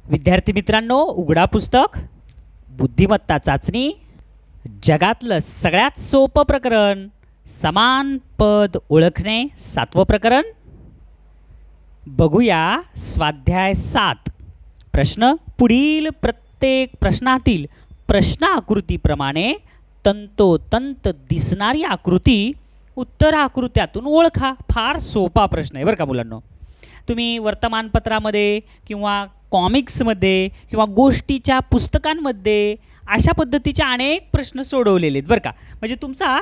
विद्यार्थी मित्रांनो, उघडा पुस्तक, बुद्धिमत्ता चाचणी, जगातलं सगळ्यात सोपं प्रकरण, समान पद ओळखणे, 7वं प्रकरण. बघूया स्वाध्याय 7. प्रश्न. पुढील प्रत्येक प्रश्नातील प्रश्न आकृतीप्रमाणे तंतोतंत दिसणारी आकृती उत्तर आकृत्यातून ओळखा. फार सोपा प्रश्न आहे बरं का मुलांनो. तुम्ही वर्तमानपत्रामध्ये किंवा कॉमिक्समध्ये किंवा गोष्टीच्या पुस्तकांमध्ये अशा पद्धतीचे अनेक प्रश्न सोडवलेले आहेत बरं का. म्हणजे तुमचा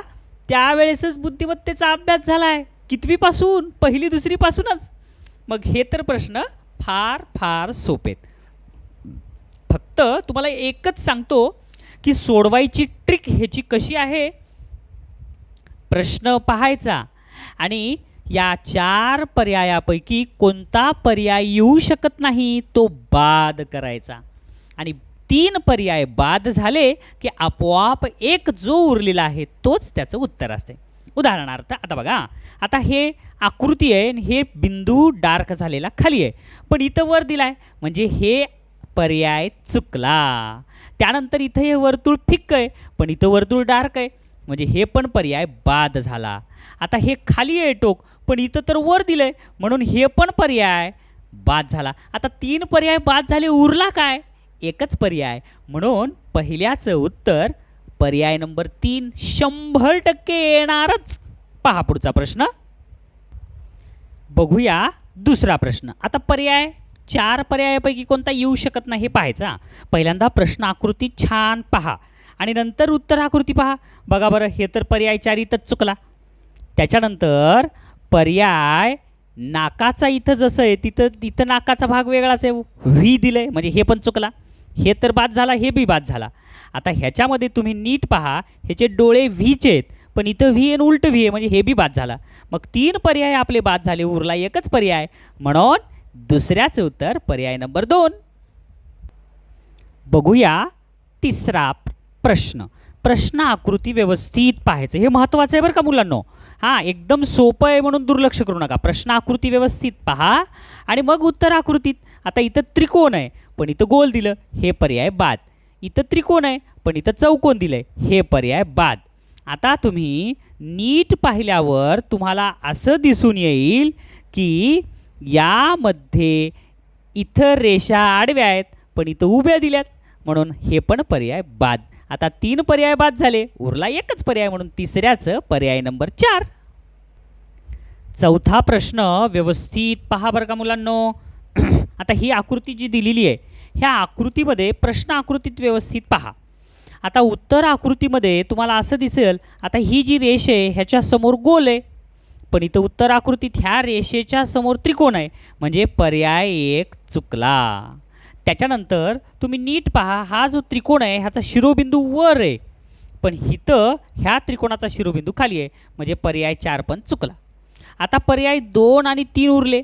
त्यावेळेसच बुद्धिमत्तेचा अभ्यास झाला आहे. कितवीपासून? पहिली दुसरीपासूनच. मग हे तर प्रश्न फार फार सोपे आहेत. फक्त तुम्हाला एकच सांगतो की सोडवायची ट्रिक ह्याची कशी आहे. प्रश्न पाहायचा आणि या 4 पर्यायापैकी कोणता पर्याय येऊ शकत नाही तो बाद करायचा आणि 3 पर्याय बाद झाले की आपोआप एक जो उरलेला आहे तोच त्याचं उत्तर असते. उदाहरणार्थ आता बघा, आता हे आकृती आहे आणि हे बिंदू डार्क झालेला खाली आहे, पण इथं वर दिला आहे म्हणजे हे पर्याय चुकला. त्यानंतर इथं हे वर्तुळ फिक्क आहे पण इथं वर्तुळ डार्क आहे म्हणजे हे पण पर्याय बाद झाला. आता हे खाली आहे टोक पण इथं तर वर दिलं आहे म्हणून हे पण पर्याय बाद झाला. आता 3 पर्याय बाद झाले, उरला काय? एकच पर्याय. म्हणून पहिल्याचं उत्तर पर्याय नंबर 3 100% येणारच. पहा पुढचा प्रश्न. बघूया दुसरा प्रश्न. आता पर्याय 4 पर्यायापैकी कोणता येऊ शकत नाही हे पाहायचा. पहिल्यांदा प्रश्न आकृती छान पहा आणि नंतर उत्तर आकृती पहा. बघा बरं, हे तर पर्याय 4 इथंच चुकला. त्याच्यानंतर पर्याय नाकाचा इथं जसं आहे तिथं नाकाचा भाग वेगळाच आहे, व्ही दिलंय म्हणजे हे पण चुकला. हे तर बाद झाला, हे बी बाद झाला. आता ह्याच्यामध्ये तुम्ही नीट पहा, ह्याचे डोळे व्हीचे आहेत पण इथं व्ही आणि उलट व्ही आहे म्हणजे हे बी बाद झाला. मग 3 पर्याय आपले बाद झाले, उरला एकच पर्याय. म्हणून दुसऱ्याचं उत्तर पर्याय नंबर 2. बघूया तिसरा प्रश्न. प्रश्न आकृती व्यवस्थित पाहायचं, हे महत्त्वाचं आहे बरं का मुलांनो. हां, एकदम सोपं आहे म्हणून दुर्लक्ष करू नका. प्रश्न आकृती व्यवस्थित पहा आणि मग उत्तर आकृतीत. आता इथं त्रिकोण आहे पण इथं गोल दिलं, हे पर्याय बाद. इथं त्रिकोण आहे पण इथं चौकोन दिलंय, हे पर्याय बाद. आता तुम्ही नीट पाहिल्यावर तुम्हाला असं दिसून येईल की यामध्ये इथं रेषा आडव्या आहेत पण इथं उभ्या दिल्यात म्हणून हे पण पर्याय बाद. आता 3 पर्याय बाद झाले, उरला एकच पर्याय म्हणून तिसऱ्याचं पर्याय नंबर 4. चौथा प्रश्न व्यवस्थित पहा बरं का मुलांनो. आता ही आकृती जी दिलेली आहे ह्या आकृतीमध्ये प्रश्न आकृतीत व्यवस्थित पहा. आता उत्तर आकृतीमध्ये तुम्हाला असं दिसेल, आता ही जी रेष आहे ह्याच्या समोर गोल आहे पण इथं उत्तर आकृतीत ह्या रेषेच्या समोर त्रिकोण आहे म्हणजे पर्याय 1 चुकला. त्याच्यानंतर तुम्ही नीट पहा, हा जो त्रिकोण आहे ह्याचा शिरोबिंदू वर आहे पण इथं ह्या त्रिकोणाचा शिरोबिंदू खाली आहे म्हणजे पर्याय 4 पण चुकला. आता पर्याय 2 आणि 3 उरले.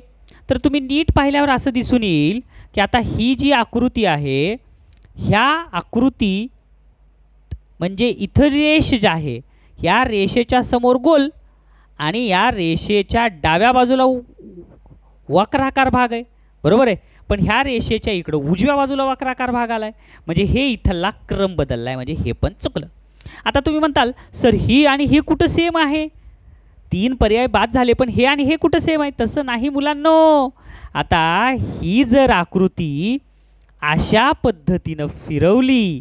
तर तुम्ही नीट पाहिल्यावर असं दिसून येईल की आता ही जी आकृती आहे ह्या आकृती म्हणजे इथं रेष जी आहे ह्या रेषेच्या समोर गोल आणि या रेषेच्या डाव्या बाजूला वक्राकार भाग आहे, बरोबर आहे. पण ह्या रेषेच्या इकडं उजव्या बाजूला वक्राकार भाग आला आहे म्हणजे हे इथला क्रम बदलला आहे म्हणजे हे पण चुकलं. आता तुम्ही म्हणताल सर ही आणि हे कुठं सेम आहे? 3 पर्याय बाद झाले पण हे आणि हे कुठं सेम आहे? तसं नाही मुलांनो. आता ही जर आकृती अशा पद्धतीनं फिरवली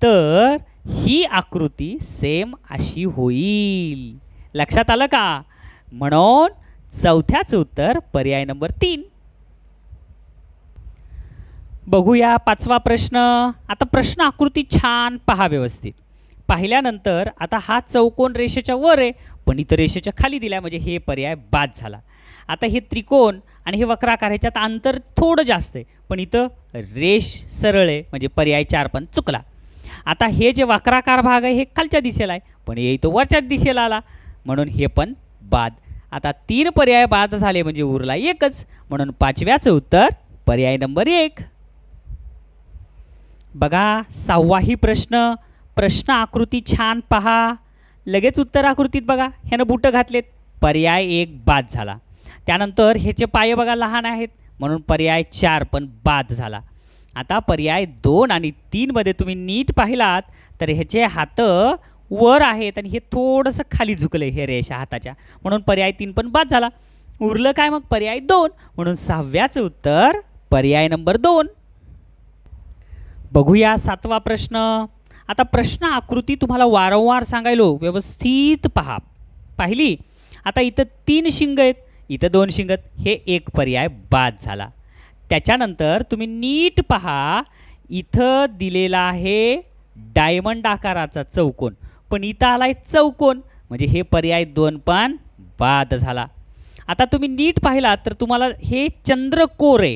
तर ही आकृती सेम अशी होईल. लक्षात आलं का? म्हणून चौथ्याचं उत्तर पर्याय नंबर 3. बघूया 5वा प्रश्न. आता प्रश्न आकृती छान पहा व्यवस्थित. पाहिल्यानंतर आता हा चौकोन रेषेच्या वर आहे पण इथं रेषेच्या खाली दिला म्हणजे हे पर्याय बाद झाला. आता हे त्रिकोण आणि हे वक्राकार ह्याच्यात अंतर थोडं जास्त आहे पण इथं रेष सरळ आहे म्हणजे पर्याय 4 पण चुकला. आता हे जे वक्राकार भाग आहे हे खालच्या दिशेला आहे पण हे इथं वरच्या दिशेला आला म्हणून हे पण बाद. आता 3 पर्याय बाद झाले म्हणजे उरला एकच म्हणून 5व्याचं उत्तर पर्याय नंबर 1. बघा 6वाही प्रश्न. प्रश्न आकृती छान पहा, लगेच उत्तर आकृतीत बघा ह्यानं बुटं घातलेत, पर्याय 1 बाद झाला. त्यानंतर ह्याचे पाय बघा लहान आहेत म्हणून पर्याय 4 पण बाद झाला. आता पर्याय 2 आणि 3 मध्ये तुम्ही नीट पाहिलात तर ह्याचे हात वर आहेत आणि हे थोडंसं खाली झुकले हे रेषा हाताच्या, म्हणून पर्याय 3 पण बाद झाला. उरलं काय मग पर्याय 2, म्हणून 6व्याचं उत्तर पर्याय नंबर 2. बघूया 7वा प्रश्न. आता प्रश्न आकृती तुम्हाला वारंवार सांगायलो, व्यवस्थित पहा. पाहिली? आता इथं 3 शिंग आहेत, इथं 2 शिंग आहेत, हे एक पर्याय बाद झाला. त्याच्यानंतर तुम्ही नीट पहा, इथं दिलेला आहे डायमंड आकाराचा चौकोन, पण इथं आलाय चौकोन, म्हणजे हे पर्याय 2 पण बाद झाला. आता तुम्ही नीट पाहिलात तर तुम्हाला हे चंद्रकोर आहे,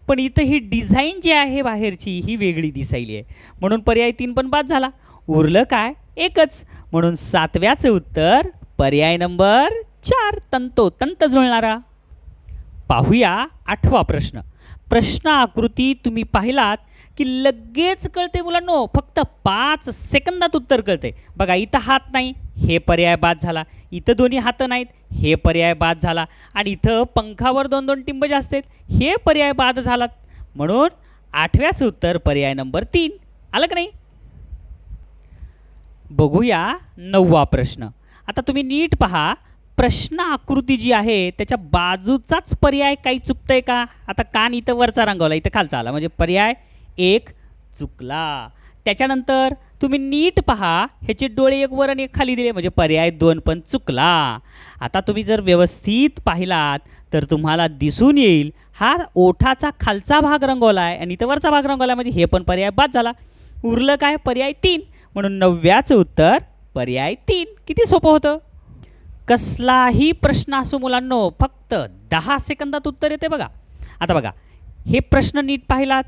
पण इथं ही डिझाईन जी आहे बाहेरची ही वेगळी दिसायली आहे, म्हणून पर्याय 3 पण बाद झाला. उरलं काय? एकच, म्हणून 7व्याचं उत्तर पर्याय नंबर 4, तंतोतंत जुळणारा. पाहूया 8वा प्रश्न. प्रश्न आकृती तुम्ही पाहिलात की लगेच कळते मुलांनो, फक्त 5 सेकंदात उत्तर कळते. बघा इथं हात नाही, हे पर्याय बाद झाला. इथं दोन्ही हात नाहीत, हे पर्याय बाद झाला. आणि इथं पंखावर 2-2 टिंब जास्त आहेत, हे पर्याय बाद झालात. म्हणून 8व्याचं उत्तर पर्याय नंबर 3. आलं का नाही? बघूया 9वा प्रश्न. आता तुम्ही नीट पहा, प्रश्न आकृती जी आहे त्याच्या बाजूचाच पर्याय काही चुकतंय का? आता कान इथं वरचा रंगवला, इथं खालचा आला, म्हणजे पर्याय 1 चुकला. त्याच्यानंतर तुम्ही नीट पहा, ह्याचे डोळे एक वर आणि एक खाली दिले, म्हणजे पर्याय 2 पण चुकला. आता तुम्ही जर व्यवस्थित पाहिलात तर तुम्हाला दिसून येईल हा ओठाचा खालचा भाग रंगवला आहे आणि इथं वरचा भाग रंगवला, म्हणजे हे पण पर्याय बाद झाला. उरलं काय? पर्याय 3, म्हणून 9व्याचं उत्तर पर्याय 3. किती सोपं होतं. कसलाही प्रश्न असो मुलांनो, फक्त 10 सेकंदात उत्तर येते. बघा आता बघा, हे प्रश्न नीट पाहिलात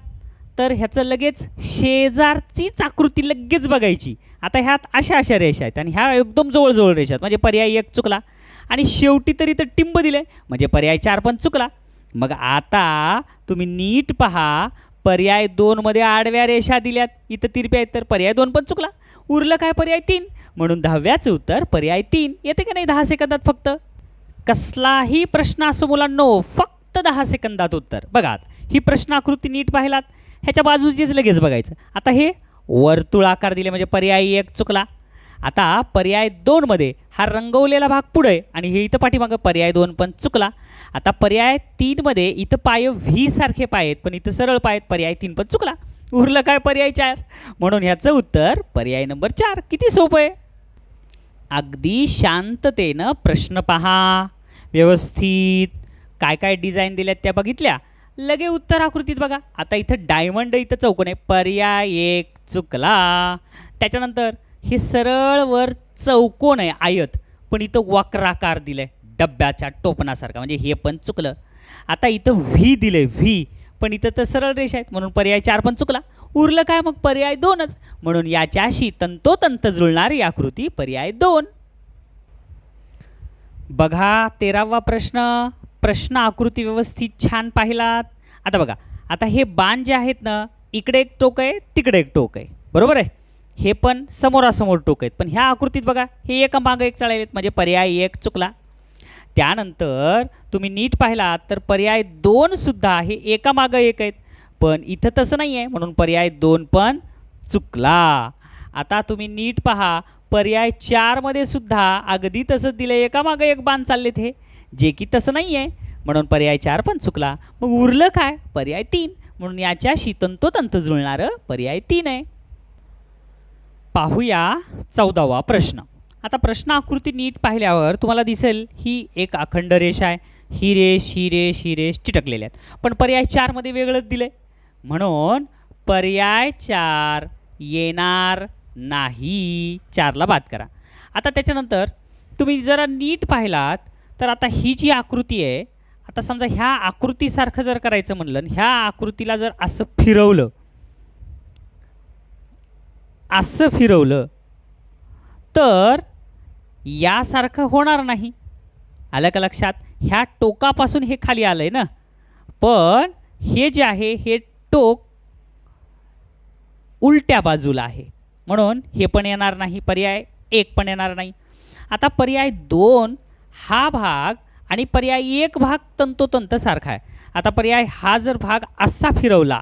तर ह्याचं लगेच शेजारचीच आकृती लगेच बघायची. आता ह्यात अशा अशा रेषा आहेत आणि ह्या एकदम जवळजवळ रेषा आहेत, म्हणजे पर्याय 1 चुकला. आणि शेवटी तरी तर टिंब दिले, म्हणजे पर्याय 4 पण चुकला. मग आता तुम्ही नीट पहा, पर्याय 2 मध्ये आडव्या रेषा दिल्यात, इथं तिरप्या आहेत, तर पर्याय 2 पण चुकला. उरलं काय? पर्याय 3, म्हणून 10व्याचं उत्तर पर्याय 3. येते का नाही 10 सेकंदात फक्त. कसलाही प्रश्न असो मुलांनो, फक्त 10 सेकंदात उत्तर. बघा ही प्रश्न आकृती नीट पाहिलात, ह्याच्या बाजूचीच लगेच बघायचं. आता हे वर्तुळाकार दिले, म्हणजे पर्याय 1 चुकला. आता पर्याय 2 मध्ये हा रंगवलेला भाग पुढे आणि हे इथं पाठीमागं, पर्याय 2 पण चुकला. आता पर्याय 3 मध्ये इथं पाय व्ही सारखे पाय आहेत, पण इथं सरळ पाय आहेत, पर्याय 3 पण चुकला. उरलं काय? पर्याय 4, म्हणून ह्याचं उत्तर पर्याय नंबर 4. किती सोपं आहे. अगदी शांततेनं प्रश्न पहा, व्यवस्थित काय काय डिझाईन दिल्यात त्या बघितल्या, लगे उत्तर आकृतीत बघा. आता इथं डायमंड, इथं चौकोन आहे, पर्याय 1 चुकला. त्याच्यानंतर हे सरळ वर चौकोन आहे आयत, पण इथं वक्राकार दिलाय डब्याच्या टोपणासारखा, म्हणजे हे पण चुकलं. आता इथं व्ही दिले, व्ही, पण इथं तर सरळ रेषा आहेत, म्हणून पर्याय 4 पण चुकला. उरलं काय? मग पर्याय 2च, म्हणून याच्याशी तंतोतंत जुळणारी आकृती पर्याय 2. बघा 13वा प्रश्न. प्रश्न आकृती व्यवस्थित छान पाहिलात. आता बघा, आता हे बाण जे आहेत ना, इकडे एक टोक आहे, तिकडे एक टोक आहे, बरोबर आहे. हे पण समोरासमोर टोक आहेत, पण ह्या आकृतीत बघा हे एका मागं एक चाललेत, म्हणजे पर्याय 1 चुकला. त्यानंतर तुम्ही नीट पाहिलात तर पर्याय 2 सुद्धा हे एका मागं एक आहेत, पण इथं तसं नाही आहे, म्हणून पर्याय 2 पण चुकला. आता तुम्ही नीट पहा, पर्याय 4 मध्ये सुद्धा अगदी तसंच दिलं, एका मागं एक बाण चाललेत हे, जे की तसं नाही आहे, म्हणून पर्याय 4 पण चुकला. मग उरलं काय? पर्याय 3, म्हणून याच्याशी तंतोतंत जुळणारं पर्याय 3 आहे. पाहूया 14वा प्रश्न. आता प्रश्न आकृती नीट पाहिल्यावर तुम्हाला दिसेल ही एक अखंड रेषा आहे, ही रेष, ही रेष, ही रेष चिटकलेल्या आहेत, पण पर्याय 4 मध्ये वेगळंच दिलंय, म्हणून पर्याय 4 येणार नाही. 4ला बाद करा. आता त्याच्यानंतर तुम्ही जरा नीट पाहिलात तर आता ही जी आकृती आहे, आता समजा ह्या आकृतीसारखं जर करायचं म्हणलं, ह्या आकृतीला जर असं फिरवलं, असं फिरवलं तर यासारखं होणार नाही. आलं का लक्षात? ह्या टोकापासून हे खाली आलंय ना, पण हे जे आहे हे टोक उलट्या बाजूला आहे, म्हणून हे पण येणार नाही, पर्याय 1 पण येणार नाही. आता पर्याय 2 हा भाग आणि पर्याय 1 भाग तंतोतंत सारखा आहे. आता पर्याय हा जर भाग असा फिरवला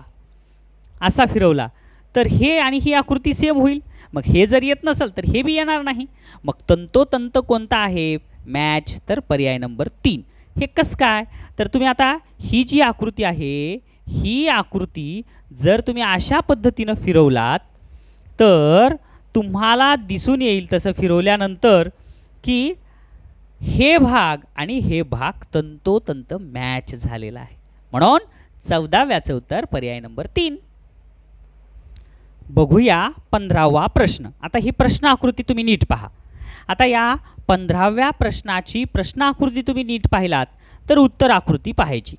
असा फिरवला तर हे आणि ही आकृती सेम होईल. मग हे जर येत नसेल तर हे बी येणार नाही. मग तंतोतंत कोणता आहे मॅच, तर पर्याय नंबर 3. हे कसं काय, तर तुम्ही आता ही जी आकृती आहे ही आकृती जर तुम्ही अशा पद्धतीनं फिरवलात तर तुम्हाला दिसून येईल तसं फिरवल्यानंतर की हे भाग आणि हे भाग तंतोतंत मॅच झालेला आहे. म्हणून 14व्याचं उत्तर पर्याय नंबर 3. बघूया 15वा प्रश्न. आता ही प्रश्न आकृती तुम्ही नीट पहा. आता या 15व्या प्रश्नाची प्रश्न आकृती तुम्ही नीट पाहिलात तर उत्तर आकृती पाहायची.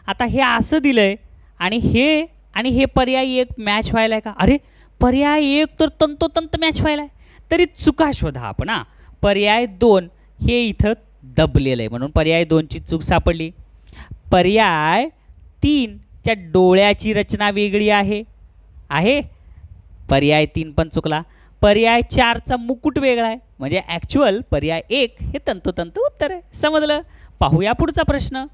आता हे असं दिलंय आणि हे पर्याय 1 मॅच व्हायला आहे का, अरे पर्याय 1 तर तंतोतंत मॅच व्हायला आहे, तरी चुका शोधा आपण. पर्याय 2 हे इथं दबलेलं आहे म्हणून पर्याय 2ची चूक सापडली. पर्याय 3 च्या डोळ्याची रचना वेगळी आहे, पर्याय 3 पण चुकला. पर्याय 4चा मुकुट वेगळा आहे म्हणजे ॲक्च्युअल पर्याय 1 हे तंतोतंत उत्तर आहे. समजलं. पाहूया पुढचा प्रश्न.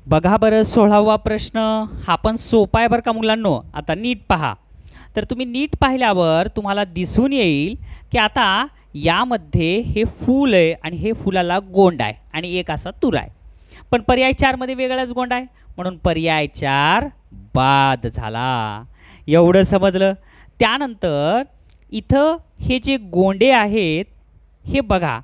बघा बरं 16वा प्रश्न. हा पण सोपा आहे बरं का मुलांनो. आता नीट पहा. तर तुम्ही नीट पाहिल्यावर तुम्हाला दिसून येईल की आता यामध्ये हे फूल आहे आणि हे फुलाला गोंड आहे आणि एक असा तुरा आहे. पण पर्याय 4 मध्ये वेगळाच गोंड आहे म्हणून पर्याय 4 बाद झाला. एवढं समजलं. त्यानंतर इथं हे जे गोंडे आहेत हे बघा,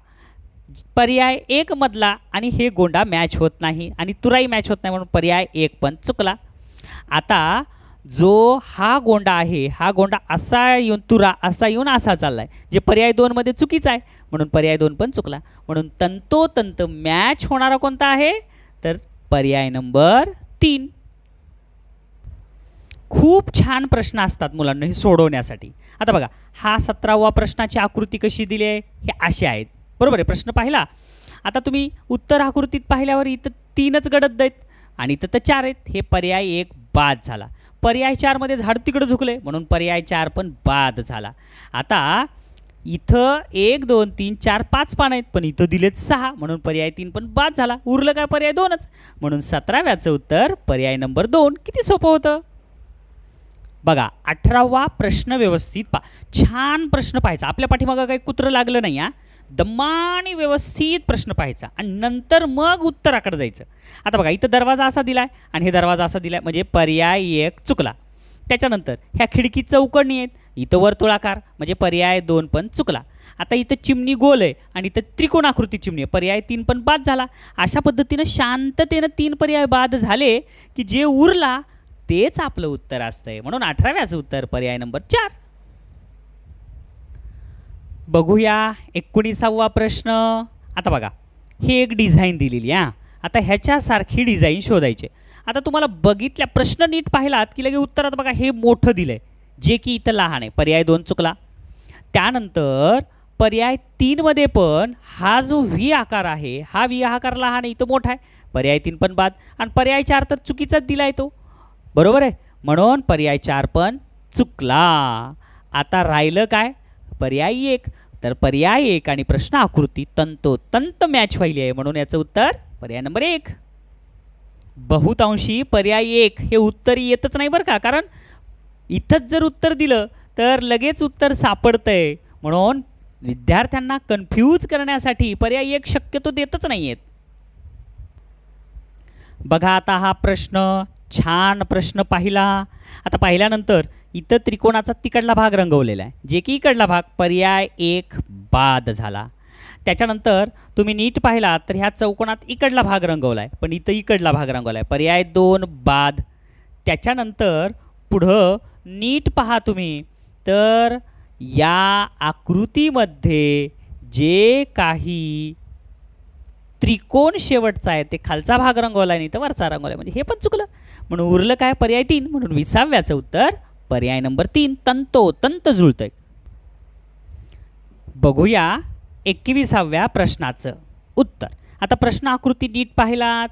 पर्याय 1 मधला आणि हे गोंडा मॅच होत नाही आणि तुराई मॅच होत नाही म्हणून पर्याय 1 पण चुकला. आता जो हा गोंडा आहे हा गोंडा असा येऊन तुरा असा येऊन असा चाललाय जे पर्याय 2 मध्ये चुकीचं आहे म्हणून पर्याय 2 पण चुकला. म्हणून तंतोतंत मॅच होणारा कोणता आहे, तर पर्याय नंबर 3. खूप छान प्रश्न असतात मुलांना हे सोडवण्यासाठी. आता बघा हा 17वा प्रश्नाची आकृती कशी दिली आहे, हे अशी आहेत बरोबर आहे. प्रश्न पाहिला. आता तुम्ही उत्तर आकृतीत पाहिल्यावर इथं 3च गडद आहेत आणि इथं तर 4 आहेत. हे पर्याय 1 बाद झाला. पर्याय 4 मध्ये झाड तिकडं झुकले म्हणून पर्याय 4 पण बाद झाला. आता इथं 1 2 3 4 5 पान आहेत पण इथं दिलेत 6 म्हणून पर्याय 3 पण बाद झाला. उरलं काय पर्याय 2च म्हणून 17व्याचं उत्तर पर्याय नंबर 2. किती सोपं होतं बघा. 18वा प्रश्न व्यवस्थित पहा. छान प्रश्न पाहायचा. आपल्या पाठीमागं काही कुत्रं लागलं नाही. दमाने व्यवस्थित प्रश्न पाहायचा आणि नंतर मग उत्तराकडे जायचं. आता बघा इथं दरवाजा असा दिलाय आणि हे दरवाजा असा दिलाय म्हणजे पर्याय 1 चुकला. त्याच्यानंतर ह्या खिडकी चौकणी आहेत, इथं वर्तुळाकार म्हणजे पर्याय 2 पण चुकला. आता इथं चिमणी गोल आहे आणि इथं त्रिकोणाकृती चिमणी आहे, पर्याय 3 पण बाद झाला. अशा पद्धतीनं शांततेनं 3 पर्याय बाद झाले की जे उरला तेच आपलं उत्तर असतंय म्हणून 18व्याचं उत्तर पर्याय नंबर 4. बघूया 19वा प्रश्न. आता बघा ही एक डिझाईन दिलेली आहे. आता ह्याच्यासारखी डिझाईन शोधायची. आता तुम्हाला बघितल्या प्रश्न नीट पाहिलात की लगे उत्तरात बघा हे मोठं दिलंय जे की इथं लहान आहे, पर्याय 2 चुकला. त्यानंतर पर्याय 3 मध्ये पण हा जो व्ही आकार आहे हा व्ही आकार लहान आहे इथं मोठा आहे, पर्याय 3 पण बाद. आणि पर्याय 4 तर चुकीचाच दिलाय तो बरोबर आहे म्हणून पर्याय 4 पण चुकला. आता राहिलं काय पर्याय 1. तर पर्याय 1 आणि प्रश्न आकृती तंतोतंत मॅच व्हायली आहे म्हणून याचं उत्तर पर्याय नंबर 1. बहुतांशी पर्याय 1 हे उत्तर येतच नाही बरं का, कारण इथंच जर उत्तर दिलं तर लगेच उत्तर सापडतंय म्हणून विद्यार्थ्यांना कन्फ्यूज करण्यासाठी पर्याय 1 शक्यतो देतच नाही आहेत. बघा आता हा प्रश्न छान प्रश्न पाहिला. आता पाहिल्यानंतर इथं त्रिकोणाचा तिकडला भाग रंगवलेला आहे जे की इकडला भाग पर्याय 1 बाद झाला. त्याच्यानंतर तुम्ही नीट पाहिलात तर ह्या चौकोनात इकडला भाग रंगवला आहे पण इथं इकडला भाग रंगवला आहे, पर्याय 2 बाद. त्याच्यानंतर पुढं नीट पहा तुम्ही तर या आकृतीमध्ये जे काही त्रिकोण शेवटचा आहे ते खालचा भाग रंगवला आहे नाही तर वरचा रंगवला आहे म्हणजे हे पण चुकलं म्हणून उरलं काय पर्याय 3 म्हणून 20व्याचं उत्तर पर्याय नंबर 3 तंतोतंत जुळतंय. बघूया 21व्या प्रश्नाचं उत्तर. आता प्रश्न आकृती नीट पाहिलात.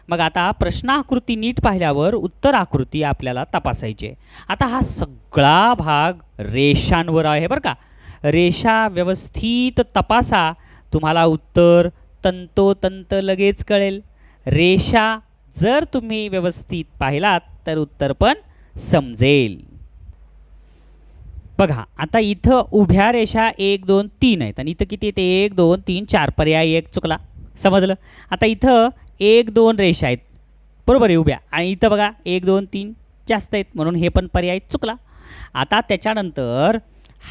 मग आता प्रश्न आकृती नीट पाहिल्यावर उत्तर आकृती आपल्याला तपासायची आहे. आता हा सगळा भाग रेषांवर आहे बरं का. रेषा व्यवस्थित तपासा, तुम्हाला उत्तर तंतोतंत लगेच कळेल. रेषा जर तुम्ही व्यवस्थित पाहिलात तर उत्तर पण समजेल. बघा आता इथं उभ्या रेषा 1 2 3 आहेत आणि इथं किती येते 1 2 3 4 पर्याय 1 चुकला. समजलं. आता इथं 1 2 रेषा आहेत बरोबर आहे उभ्या आणि इथं बघा 1 2 3 जास्त आहेत म्हणून हे पण पर्याय चुकला. आता त्याच्यानंतर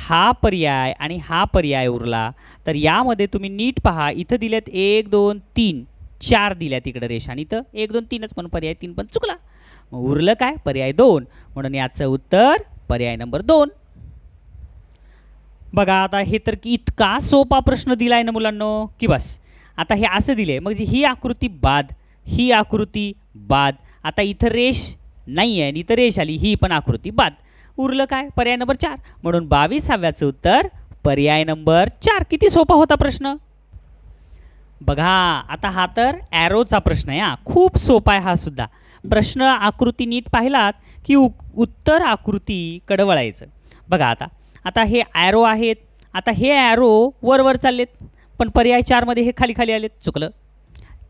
हा पर्याय आणि हा पर्याय उरला. तर यामध्ये तुम्ही नीट पहा इथं दिलेत 1 2 3 4 दिल्यात इकडे रेषा आणि इथं 1 2 3च म्हणून पर्याय 3 पण चुकला. मग उरलं काय पर्याय 2 म्हणून याचं उत्तर पर्याय नंबर 2. बघा आता हे तर की इतका सोपा प्रश्न दिलाय ना मुलांनो की बस. आता हे असं दिले मग ही आकृती बाद ही आकृती बाद. आता इथं रेष नाही आहे आणि इथं रेष आली ही पण आकृती बाद. उरलं काय पर्याय नंबर 4 म्हणून 22व्याचं उत्तर पर्याय नंबर 4. किती सोपा होता प्रश्न बघा. आता हा तर ॲरोचा प्रश्न आहे. हा खूप सोपा आहे. हा सुद्धा प्रश्न आकृती नीट पाहिलात की उत्तर आकृतीकडे वळायचं. बघा आता आता हे ॲरो आहेत. आता हे ॲरो वर चाललेत पण पर्याय 4मध्ये हे खाली खाली आलेत चुकलं.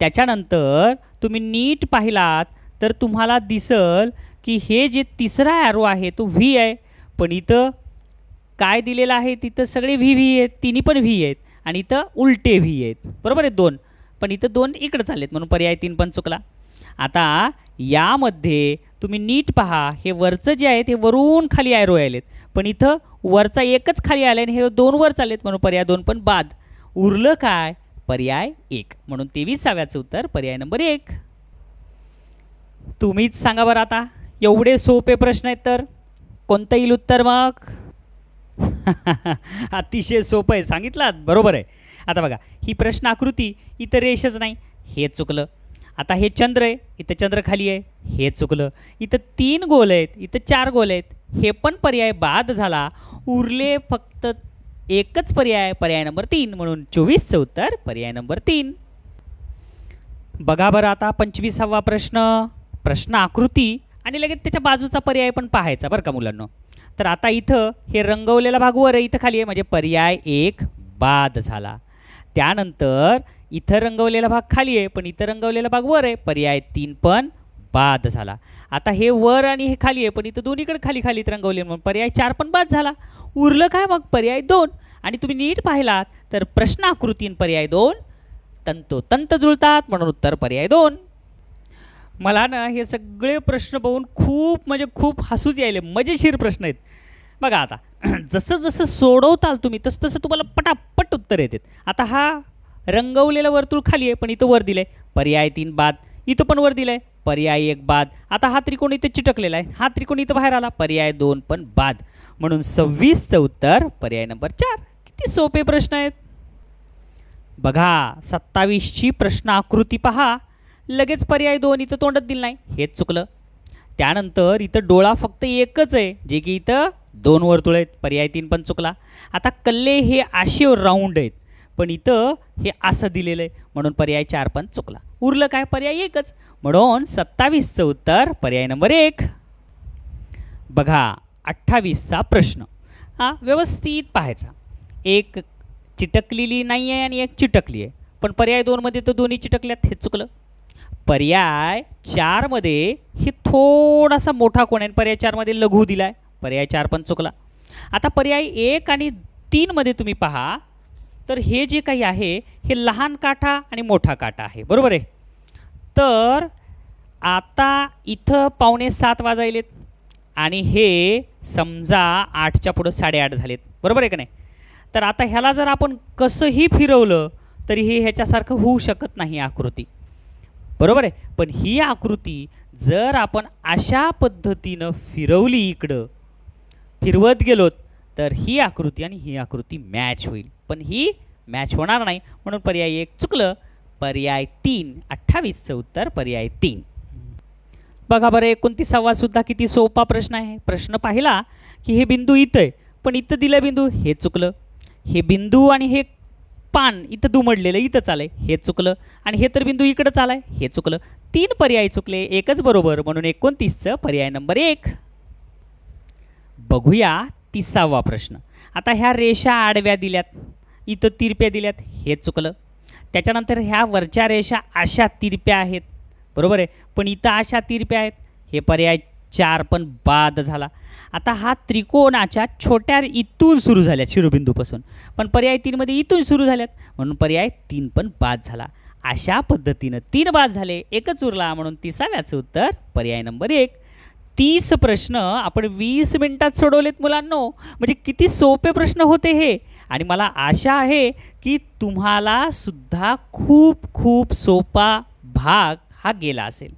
त्याच्यानंतर तुम्ही नीट पाहिलात तर तुम्हाला दिसल की हे जे तिसरा ॲरो आहे तो व्ही आहे पण इथं काय दिलेलं आहे तिथं सगळे व्ही आहेत. तिन्ही पण व्ही आहेत आणि इथं उलटे व्ही आहेत बरोबर आहे 2 पण इथं 2 इकडे चाललेत म्हणून पर्याय 3 पण चुकला. आता यामध्ये तुम्ही नीट पहा हे वरचं जे आहे ते वरून खाली ॲरो आलेत पण इथं वरचा एकच खाली आला आणि हे 2 वर चाललेत म्हणून पर्याय 2 पण बाद. उरलं काय पर्याय 1 म्हणून 23व्याचं उत्तर पर्याय नंबर 1. तुम्हीच सांगा बरं आता एवढे सोपे प्रश्न आहेत तर कोणतं येईल उत्तर मग. अतिशय सोपं आहे सांगितलं बरोबर आहे. आता बघा ही प्रश्न आकृती इथं रेषच नाही हे चुकलं. आता हे चंद्र आहे इथं चंद्र खाली आहे हे चुकलं. इथं 3 गोल आहेत इथं 4 गोल आहेत हे पण पर्याय बाद झाला. उरले फक्त एकच पर्याय पर्याय नंबर 3 म्हणून 24चं उत्तर पर्याय नंबर 3. बघा बरं आता 25वा प्रश्न आकृती आणि लगेच त्याच्या बाजूचा पर्याय पण पाहायचा बरं का मुलांनो. तर आता इथं हे रंगवलेला भाग वर आहे इथं खाली आहे म्हणजे पर्याय 1 बाद झाला. त्यानंतर इथं रंगवलेला भाग खाली आहे पण इथं रंगवलेला भाग वर आहे पर्याय 3 पण बाद झाला. आता हे वर आणि हे खाली आहे पण इथं दोन्हीकडे खाली खालीत रंगवले म्हणून पर्याय 4 पण बाद झाला. उरलं काय मग पर्याय 2 आणि तुम्ही नीट पाहिलात तर प्रश्न आकृती पर्याय 2 तंतोतंत जुळतात म्हणून उत्तर पर्याय 2. मला ना हे सगळे प्रश्न बघून खूप म्हणजे खूप हसूच यायले मजेशीर प्रश्न आहेत. बघा आता जसं जसं सोडवताल तुम्ही तसं तसं तुम्हाला पटापट उत्तर येतात. आता हा रंगवलेलं वर्तुळ खाली आहे पण इथं वर दिलं आहे पर्याय 3 बाद. इथं पण वर दिलं आहे पर्याय 1 बाद. आता हा त्रिकोण इथं चिटकलेला आहे हा त्रिकोण इथं बाहेर आला पर्याय 2 पण बाद म्हणून 26चं उत्तर पर्याय नंबर 4. किती सोपे प्रश्न आहेत बघा. 27ची प्रश्न आकृती पहा लगेच पर्याय 2 इथं तोंडात दिलं नाही हेच चुकलं. त्यानंतर इथं डोळा फक्त एकच आहे जे की इथं 2 वर्तुळ आहेत पर्याय 3 पण चुकला. आता कल्ले हे असे राऊंड आहेत पण इथं हे असं दिलेलं आहे म्हणून पर्याय 4 पण चुकला. उरलं काय पर्याय 1च म्हणून 27चं उत्तर पर्याय नंबर 1. बघा 28चा प्रश्न हा व्यवस्थित पाहायचा. एक चिटकलेली नाही आहे आणि एक चिटकली आहे पण पर्याय 2मध्ये तर दोन्ही चिटकल्यात हे चुकलं. पर्याय 4मध्ये हे थोडासा मोठा कोण आहे पर्याय 4मध्ये लघु दिला आहे पर्याय 4 पण चुकला. आता पर्याय 1 आणि 3मध्ये तुम्ही पहा तर हे जे काही आहे हे लहान काठा आणि मोठा काठा आहे बरोबर आहे. तर आता इथं 6:45 वाजायलेत आणि हे समजा 8च्या पुढं 8:30 झालेत बरोबर आहे का नाही. तर आता ह्याला जर आपण कसंही फिरवलं तरी हे ह्याच्यासारखं होऊ शकत नाही आकृती बरोबर आहे. पण ही आकृती जर आपण अशा पद्धतीनं फिरवली इकडं फिरवत गेलोत तर ही आकृती आणि ही आकृती मॅच होईल पण ही मॅच होणार नाही म्हणून पर्याय 1 चुकलं. पर्याय 3 28चं उत्तर पर्याय 3. बघा बरं 29वा सुद्धा किती सोपा प्रश्न आहे. प्रश्न पाहिला की हे बिंदू इथं आहे पण इथं दिलं बिंदू हे चुकलं. हे बिंदू आणि हे पान इथं दुमडलेलं इथं चालय हे चुकलं आणि हे तर बिंदू इकडं चालाय हे चुकलं. 3 पर्याय चुकले एकच बरोबर म्हणून 29चं पर्याय नंबर 1. बघूया 30वा प्रश्न. आता ह्या रेषा आडव्या दिल्यात इथं तिरप्या दिल्यात हे चुकलं. त्याच्यानंतर ह्या वरच्या रेषा अशा तिरप्या आहेत बरोबर आहे पण इथं अशा तिरप्या आहेत हे पर्याय 4 पण बाद झाला. आता हा त्रिकोणाच्या छोट्या इथून सुरू झाल्या शिरोबिंदूपासून, पण पर्याय 3 मध्ये इथून सुरू झाल्यात म्हणून पर्याय 3 पण बाद झाला. अशा पद्धतीनं 3 बाद झाले, एकच उरला म्हणून 30व्याचं उत्तर पर्याय नंबर 1. 30 प्रश्न आपण 20 मिनिटात सोडवलेत मुलांनो. म्हणजे किती सोपे प्रश्न होते हे. आणि मला आशा आहे की तुम्हाला सुद्धा खूप खूप सोपा भाग हा गेला असेल.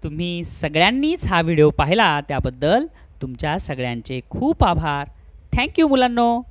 तुम्ही सगळ्यांनीच हा व्हिडिओ पाहिला त्याबद्दल तुमच्या सगळ्यांचे खूप आभार. थँक्यू मुलांनो.